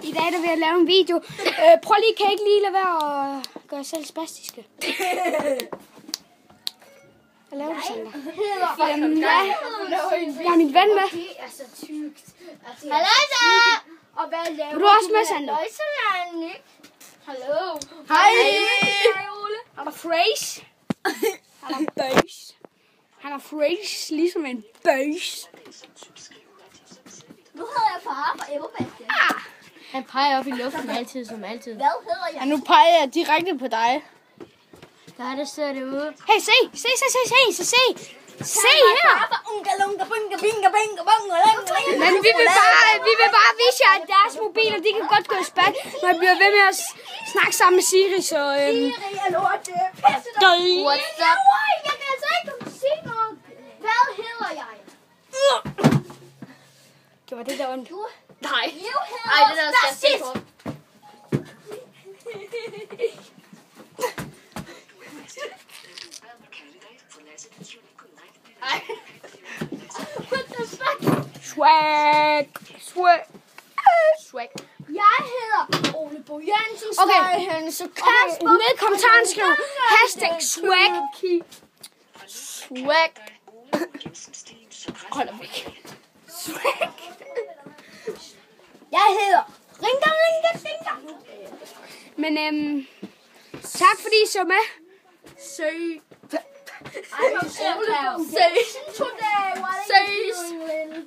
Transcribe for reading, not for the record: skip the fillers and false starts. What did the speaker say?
I dag der vil jeg lave en video. Prøv lige, kan I ikke lige lade være at gøre jer selv spastiske? Hvad laver du, Sander? Jamen, jeg har min ven med. Det er så tykt. Hallo, og hvad laver du? Du er også med, Sander. Hallo. Hej. Han er fresh. Han er bøs. Han er fresh, ligesom en bøs. Nu hedder jeg far fra Everbakke. Han peger op i luften altid, som altid. Hvad hedder jeg? Og nu peger jeg direkte på dig. Der er det sidder derude. Hey, se her. Men vi vil bare vise jer, at deres mobiler, de kan godt gå i spand, når jeg bliver ved med at snakke sammen med Siri, så... Siri er lort. What's up? Jeg kan altså ikke sige noget. Hvad hedder jeg? Det var det, der ondt. Nej. Ej, det der skal se på. What the fuck? Swag. Jeg hedder Ole Bo Jensen. Okay. Så Okay, ned i kommentaren skriv hashtag swag. Swag. Hold da væk. Jeg hedder Ringa. Men tak fordi I så med. Søg. I'm Ole. Today, what are you doing, little